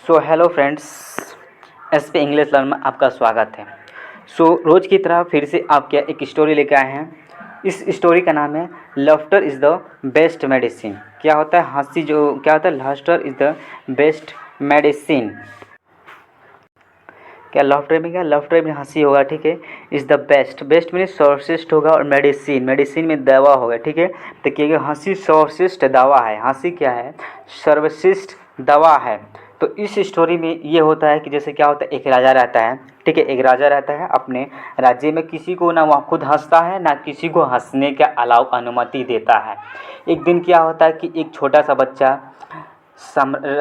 So hello friends, SP English learn में आपका स्वागत है। रोज़ की तरह फिर से आप क्या एक स्टोरी लेकर आए हैं। इस स्टोरी का नाम है laughter is the best medicine. क्या होता है हंसी, जो क्या होता है laughter is the best medicine. क्या लाफ्टर में हंसी होगा, ठीक है। Is the best, best mean सर्वश्रेष्ठ होगा, और मेडिसिन में दवा होगा, ठीक है। तो क्या हंसी सर्वश्रेष्ठ दवा है, हंसी क्या है, सर्वश्रेष्ठ दवा है। तो इस स्टोरी में ये होता है कि जैसे क्या होता है, एक राजा रहता है, ठीक है। एक राजा रहता है अपने राज्य में, किसी को ना वह खुद हंसता है ना किसी को हंसने के अलावा अनुमति देता है। एक दिन क्या होता है कि एक छोटा सा बच्चा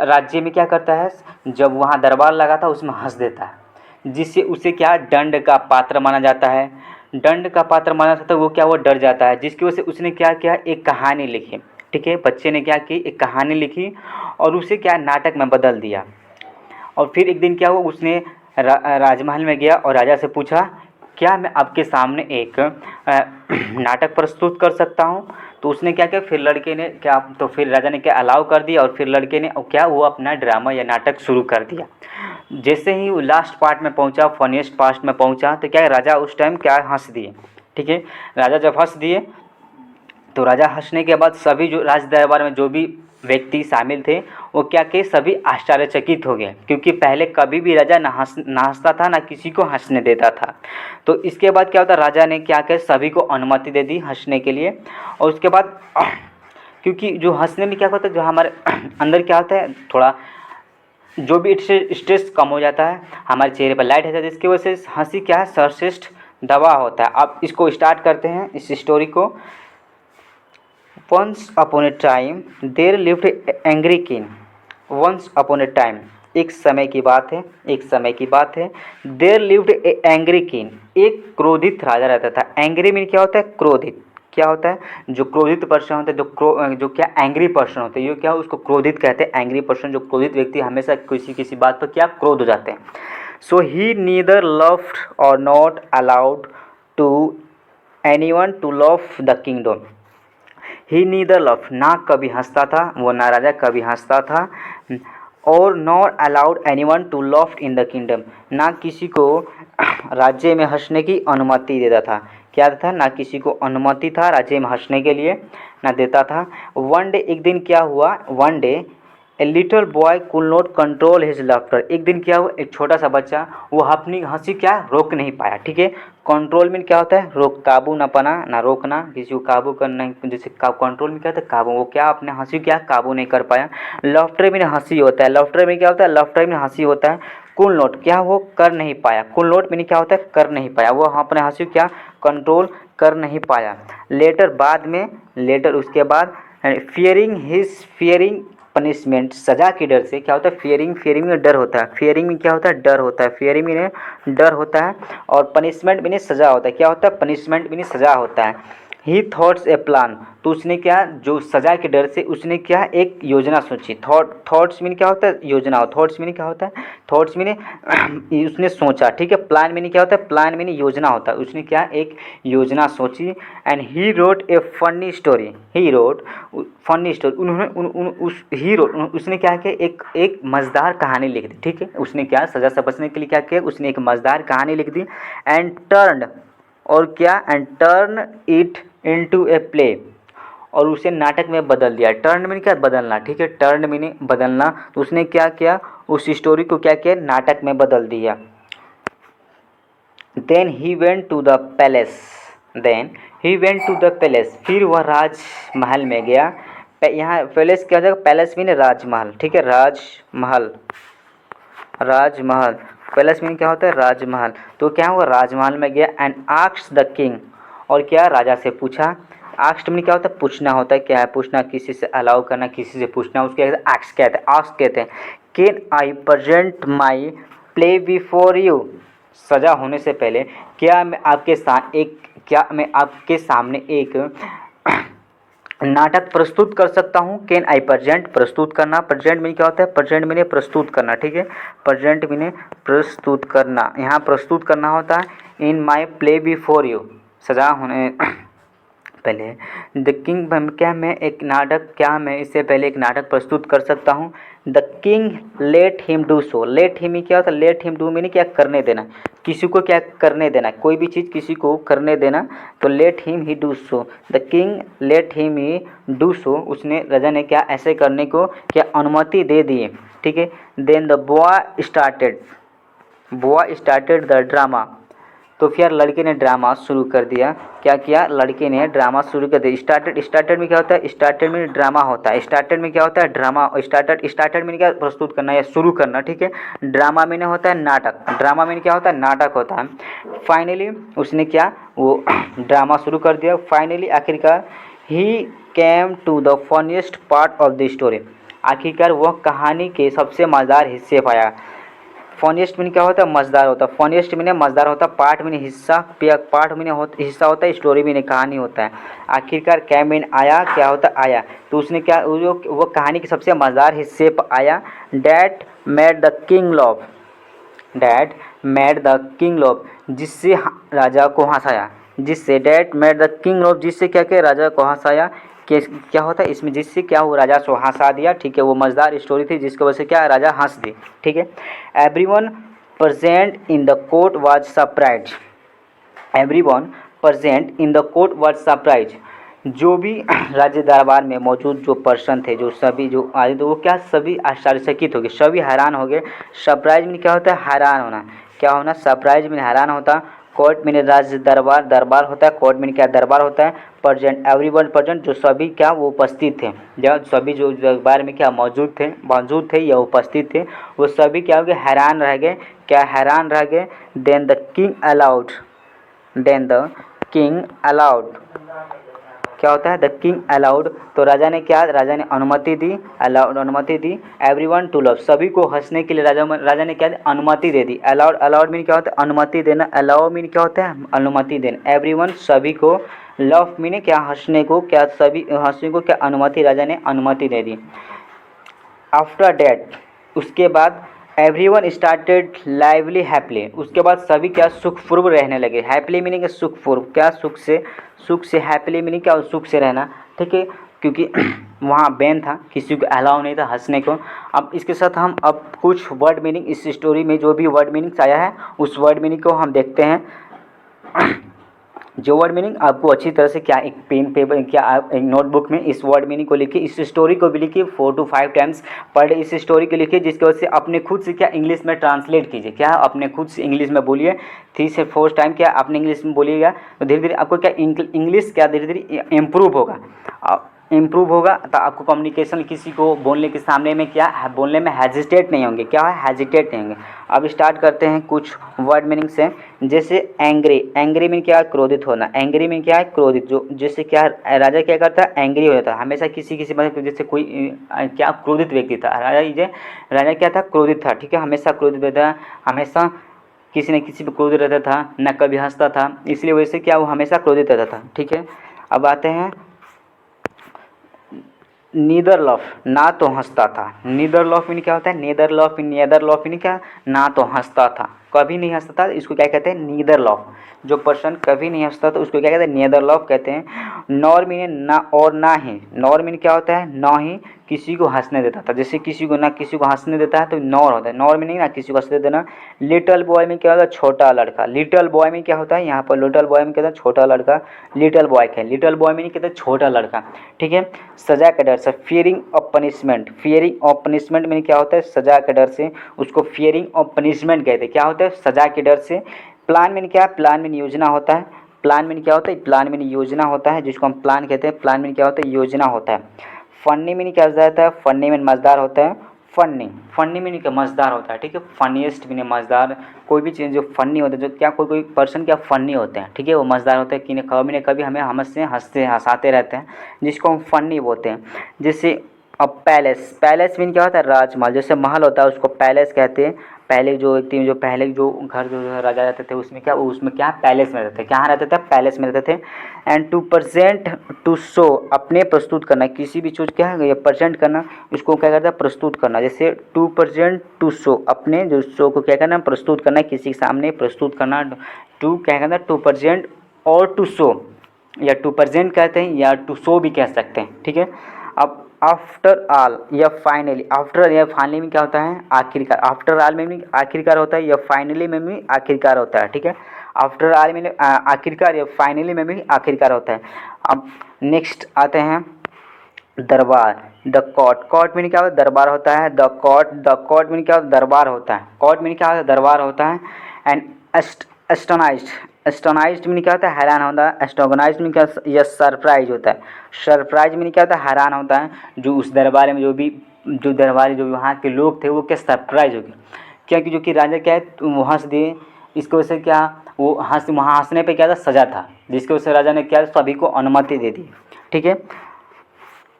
राज्य में क्या करता है, जब वहाँ दरबार लगा था उसमें हंस देता है, जिससे उसे क्या दंड का पात्र माना जाता है। दंड का पात्र माना जाता है, वो क्या, वो डर जाता है, जिसकी वजह से उसने क्या किया, एक कहानी लिखी, ठीक है। बच्चे ने क्या की, एक कहानी लिखी और उसे क्या नाटक में बदल दिया। और फिर एक दिन क्या हुआ, उसने राजमहल में गया और राजा से पूछा, क्या मैं आपके सामने एक नाटक प्रस्तुत कर सकता हूँ। तो उसने क्या किया, फिर लड़के ने क्या, तो फिर राजा ने क्या अलाउ कर दिया, और फिर लड़के ने क्या, वो अपना ड्रामा या नाटक शुरू कर दिया। जैसे ही वो लास्ट पार्ट में पहुंचा, फनीस्ट पार्ट में पहुंचा, तो क्या राजा उस टाइम क्या हंस दिए, ठीक है। राजा जब हंस दिए तो राजा हंसने के बाद सभी जो राज दरबार में जो भी व्यक्ति शामिल थे, वो क्या कि सभी आश्चर्यचकित हो गए, क्योंकि पहले कभी भी राजा ना हंसता था, ना किसी को हंसने देता था। तो इसके बाद क्या होता, राजा ने क्या किया, सभी को अनुमति दे दी हंसने के लिए। और उसके बाद क्योंकि जो हंसने में क्या होता है, जो हमारे अंदर क्या होता है, थोड़ा जो भी स्ट्रेस कम हो जाता है, हमारे चेहरे पर लाइट आ जाती है, जिसकी वजह से हंसी क्या है, सर्वश्रेष्ठ दवा होता है। अब इसको स्टार्ट करते हैं, इस स्टोरी को। Once upon a time there lived an angry king. Once upon a time, एक समय की बात है, एक समय की बात है। There lived a angry king. एक क्रोधित राजा रहता था। एंग्री मीन क्या होता है, क्रोधित। क्या होता है, जो क्रोधित पर्सन होता है, जो क्या एंग्री पर्सन होते हैं, ये क्या उसको क्रोधित कहते हैं। एंग्री पर्सन, जो क्रोधित व्यक्ति हमेशा किसी किसी बात पर क्या क्रोध हो जाते हैं। सो ही नीदर लव्ड और not allowed to anyone to love the kingdom. He neither love, ना कभी हंसता था वो, ना राजा कभी हंसता था, और not allowed anyone to love in the kingdom, ना किसी को राज्य में हंसने की अनुमति देता था। क्या था, ना किसी को अनुमति था राज्य में हंसने के लिए, ना देता था। वन डे, एक दिन क्या हुआ, one day a little boy कुल नॉट कंट्रोल हिज लाफ्टर। एक दिन क्या हुआ, एक छोटा सा बच्चा वो अपनी हंसी क्या रोक नहीं पाया, ठीक है। कंट्रोल में क्या होता है, रोक, काबू ना पाना, ना रोकना, किसी को काबू करना, जैसे कंट्रोल में क्या होता है, काबू, वो क्या अपने हंसी क्या काबू नहीं कर पाया। लाफ्टर में हंसी होता है, लाफ्टर में क्या होता है, लाफ्टर में हंसी होता है। कुल नोट क्या, वो कर नहीं पाया। कुल नोट में क्या होता है, कर नहीं पाया, वो अपने हंसी क्या कंट्रोल कर नहीं पाया। लेटर, बाद में, लेटर उसके बाद, फियरिंग पनिशमेंट, सजा के डर से। क्या होता है, फियरिंग में डर होता है, फियरिंग में क्या होता है, डर होता है, फियरिंग में डर होता है। और पनिशमेंट में सज़ा होता है। क्या होता है, पनिशमेंट में सज़ा होता है। ही थॉट्स ए प्लान, तो उसने क्या, जो सज़ा के डर से उसने क्या एक योजना सोची। थॉट्स मीन क्या होता है, योजना। थॉट्स मीन क्या होता है, थॉट्स मीन उसने सोचा, ठीक है। प्लान मीन क्या होता है, प्लान मीन योजना होता है। उसने क्या एक योजना सोची। And he wrote a funny story, he wrote funny story. उन्होंने उस हीरो, उसने क्या किया, एक मज़ेदार कहानी लिख दी, ठीक है। उसने क्या सज़ा से बचने के लिए क्या किया, उसने एक मज़ेदार कहानी लिख दी। एंड टर्न, और क्या, and turn it into a play, और उसे नाटक में बदल दिया। टर्न मीन क्या, बदलना, ठीक है। टर्न मीन बदलना। तो उसने क्या किया, उस स्टोरी को क्या किया, नाटक में बदल दिया। Then he went to the palace, then he went to the palace, फिर वह राजमहल में गया। यहाँ पैलेस क्या हो जाएगा, पैलेस मीन राजमहल, ठीक है। राजमहल, राजमहल, पैलेस मीन क्या होता है, राजमहल। तो क्या हुआ, राजमहल में गया। एंड आस्क्ड द किंग, और क्या राजा से पूछा। आस्क्ड मीन क्या होता है, पूछना होता है, क्या है, पूछना, किसी से अलाउ करना, किसी से पूछना, उसके आस्क कहते हैं, आस्क कहते हैं। Can I present my play before you, सजा होने से पहले क्या मैं आपके साथ एक, क्या मैं आपके सामने एक नाटक प्रस्तुत कर सकता हूँ। कैन आई प्रेजेंट, प्रस्तुत करना, प्रेजेंट में क्या होता है, प्रेजेंट में प्रस्तुत करना, ठीक है। प्रेजेंट में प्रस्तुत करना, यहाँ प्रस्तुत करना होता है। इन माई प्ले बिफोर यू, सजा होने पहले द किंग, क्या मैं एक नाटक, क्या मैं इससे पहले एक नाटक प्रस्तुत कर सकता हूँ? The king let him do so. Let him he क्या होता है? लेट हिम डू मैंने क्या करने देना, किसी को क्या करने देना, कोई भी चीज़ किसी को करने देना, तो let him he do so. The king let him he do so, उसने, राजा ने क्या ऐसे करने को क्या अनुमति दे दी, ठीक है। Then the boy started the drama, तो फिर लड़के ने ड्रामा शुरू कर दिया। क्या किया? लड़के ने ड्रामा शुरू कर दिया। स्टार्टेड में क्या होता है? स्टार्टेड में ड्रामा होता है। स्टार्टेड में क्या होता है? ड्रामा। स्टार्टेड में क्या? प्रस्तुत करना या शुरू करना, ठीक है। ड्रामा में होता है नाटक। ड्रामा में क्या होता है? नाटक होता है। फाइनली उसने क्या, वो ड्रामा शुरू कर दिया। फाइनली आखिरकार he came to the funniest part of the story, आखिरकार वह कहानी के सबसे मज़ेदार हिस्से पाया। फनीस्ट मीन क्या होता है? मज़ेदार होता है। फनीस्ट मीन मज़ेदार होता है। पार्ट मीन हिस्सा, पार्ट मीन हिस्सा होता है। स्टोरी मीन कहानी होता है। आखिरकार क्या मीन आया, क्या होता है? आया। तो उसने क्या, वो कहानी के सबसे मज़ेदार हिस्से पर आया। That made the king love, that made the king love, जिससे राजा को हंसाया। जिससे that made the king love, जिससे क्या क्या राजा को हंसाया। क्या होता है इसमें? जिससे क्या, वो राजा को हंसा दिया, ठीक है। वो मज़ेदार स्टोरी थी जिसकी वजह से क्या, राजा हंस दी, ठीक है। Everyone present in the court was surprise, everyone present in the court was surprise, जो भी राज्य दरबार में मौजूद जो पर्सन थे, जो सभी जो आए थे, वो क्या, सभी आश्चर्यचकित हो गए, सभी हैरान हो गए। सरप्राइज में क्या होता है? हैरान होना। क्या होना? सरप्राइज में हैरान होता। कोर्ट में राज्य दरबार, दरबार होता है। कोर्ट में क्या, दरबार होता है। प्रेजेंट, एवरीवन प्रेजेंट, जो सभी क्या, वो उपस्थित थे। जब सभी जो दरबार में क्या मौजूद थे या उपस्थित थे, वो सभी क्या हो गए? हैरान रह गए। क्या हैरान रह गए? Then the king allowed, then the king allowed, क्या होता है? द किंग अलाउड, तो राजा ने क्या, राजा ने अनुमति दी, अलाउड अनुमति दी। एवरीवन टू लव, सभी को हंसने के लिए राजा ने क्या, अनुमति दे दी। अलाउड, अलाउड मीन क्या होता है? अनुमति देना। अलाउ मीन क्या होता है? अनुमति देना। एवरीवन, सभी को। लव मीन क्या, हंसने को, क्या सभी हंसने को क्या, अनुमति, राजा ने अनुमति दे दी। आफ्टर डैट, उसके बाद एवरीवन स्टार्टेड लाइवली हैप्पली, उसके बाद सभी क्या, सुखपूर्व रहने लगे। हैप्पली मीनिंग सुखपूर्व, क्या, सुख से हैप्पली मीनिंग क्या, सुख से रहना, ठीक है। क्योंकि वहाँ बैन था, किसी को अलाउ नहीं था हंसने को। अब इसके साथ हम अब कुछ वर्ड मीनिंग, इस स्टोरी में जो भी वर्ड मीनिंग्स आया है उस वर्ड मीनिंग को हम देखते हैं। जो वर्ड मीनिंग आपको अच्छी तरह से क्या, एक पेन पेपर, क्या आप एक नोटबुक में इस वर्ड मीनिंग को लिखिए, इस स्टोरी को भी लिखिए 4 to 5 टाइम्स पर डे। इस स्टोरी को लिखिए, जिसकी वजह से अपने खुद से क्या, इंग्लिश में ट्रांसलेट कीजिए। क्या, अपने खुद से इंग्लिश में बोलिए। 3 से 4 टाइम क्या अपने इंग्लिश में बोलिएगा, तो धीरे धीरे आपको क्या, इंग्लिश क्या धीरे धीरे इम्प्रूव होगा। तो आपको कम्युनिकेशन, किसी को बोलने के सामने में क्या है, बोलने में हेजिटेट नहीं होंगे। क्या है? हेजिटेट नहीं होंगे। अब स्टार्ट करते हैं कुछ वर्ड मीनिंग से। जैसे एंग्री, एंग्री मीन क्या, क्रोधित होना। एंग्री मीन क्या है? क्रोधित। जो जैसे क्या, राजा क्या करता है, एंग्री हो जाता है हमेशा किसी मतलब जैसे कोई क्या, क्रोधित व्यक्ति था राजा क्या था, क्रोधित था, ठीक है। हमेशा क्रोधित रहता है, हमेशा किसी न किसी पर क्रोधित रहता था, न कभी हंसता था, इसलिए वैसे क्या, वो हमेशा क्रोधित रहता था, ठीक है। अब आते हैं नीदर लव, ना तो हंसता था। नीदर लव मीन क्या होता है? नीदर लव मीन क्या, ना तो हंसता था, कभी नहीं हंसता था, इसको क्या कहते हैं? Neither love. जो पर्सन कभी नहीं हंसता तो उसको क्या कहते हैं? नीदर लव कहते हैं। नॉर मीन ना, और ना ही। नॉर मीन क्या होता है? ना ही किसी को हंसने देता था। जैसे किसी को ना, किसी को हंसने देता है तो नॉर होता है। नॉर मीनिंग ना किसी को हंसने देना। लिटल बॉय में क्या होता है? छोटा लड़का। लिटल बॉय में क्या होता है? यहाँ पर लिटल बॉय में कहता है छोटा लड़का। लिटल बॉय है, लिटल बॉय में कहते हैं छोटा लड़का, ठीक है। सजा के डर से, fearing of punishment. Fearing of punishment में क्या होता है? सजा के डर से, उसको फियरिंग ऑफ पनिशमेंट कहते हैं। क्या होता है? सजा के डर से। प्लान में क्या है? प्लान में योजना होता है। प्लान में क्या होता है? प्लान में योजना होता है, जिसको हम प्लान कहते हैं। प्लान में क्या होता है? योजना होता है। फनी में क्या हो जाता है? फनी में मज़ेदार होता है। फनी में क्या, मज़ेदार होता है, ठीक है। फनीएस्ट में मज़ेदार, कोई भी चीज़ जो फनी होता है, जो क्या कोई पर्सन क्या फनी होते हैं, ठीक है, वो मज़ेदार होते हैं कि कभी न कभी हमें हंसाते रहते हैं, जिसको हम फनी बोलते हैं। जैसे अब पैलेस में क्या होता है? राजमहल। जैसे महल होता है उसको पैलेस कहते हैं। पहले जो व्यक्ति, जो पहले जो घर जो राजा रहते थे उसमें क्या पैलेस में रहते थे। कहाँ रहते थे? पैलेस में रहते थे। And to present, to show, अपने प्रस्तुत करना, किसी भी चीज़ क्या है ये प्रेजेंट करना, इसको क्या करता है? प्रस्तुत करना। जैसे टू प्रेजेंट, टू शो, अपने जो शो को क्या करना? प्रस्तुत करना, किसी के सामने प्रस्तुत करना। टू क्या करना? टू प्रेजेंट और टू शो, या टू प्रेजेंट कहते हैं या टू शो भी कह सकते हैं, ठीक है। अब आफ्टर ऑल या फाइनली, आफ्टर या फाइनली में क्या होता है, आखिरकार। आफ्टर ऑल में भी आखिरकार होता है या फाइनली में भी आखिरकार होता है, ठीक है। आफ्टर ऑल में आखिरकार या फाइनली में भी आखिरकार होता है। अब नेक्स्ट आते हैं दरबार, द कोर्ट। कोर्ट में क्या होता है, दरबार होता है। द कोर्ट में क्या होता है, दरबार होता है। कोर्ट में क्या होता है, दरबार होता है। एंड एस्टोनाइज्ड, एस्टोनाइज्ड में क्या होता है, हैरान होता है। एस्टोगनाइज्ड में क्या, यह सरप्राइज होता है। सरप्राइज में क्या होता है, हैरान होता है। जो उस दरबार में जो दरबारी जो वहाँ के लोग थे वो क्या सरप्राइज हो गए, क्योंकि जो कि राजा क्या है वो हंस दिए। इसकी वजह से क्या, वो वहाँ हंसने पे क्या था, सजा था, जिसकी वजह से राजा ने क्या सभी को अनुमति दे दी, ठीक है।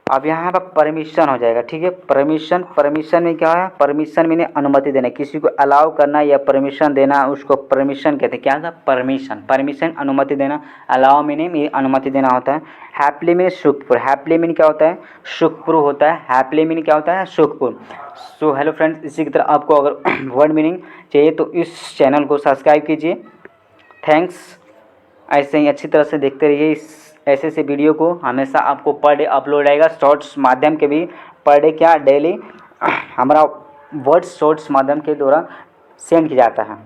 अब यहाँ पर परमिशन हो जाएगा, ठीक है। परमिशन, परमिशन में क्या है, परमिशन में अनुमति देना, किसी को अलाउ करना या परमिशन देना, उसको परमिशन कहते हैं। क्या था, परमिशन। परमिशन अनुमति देना, अलाउ में अनुमति देना होता है। हैप्पीली में सुखपुर, हैप्पीली में क्या होता है, सुखपुर होता है। हैप्पीली में क्या होता है, सुखपुर। सो हेलो फ्रेंड्स, इसी की तरह आपको अगर वर्ड मीनिंग चाहिए तो इस चैनल को सब्सक्राइब कीजिए। थैंक्स। ऐसे ही अच्छी तरह से देखते रहिए इस ऐसे से वीडियो को। हमेशा आपको पर डे अपलोड आएगा, शॉर्ट्स माध्यम के भी पर डे क्या डेली हमारा वर्ड्स शॉर्ट्स माध्यम के द्वारा सेंड किया जाता है।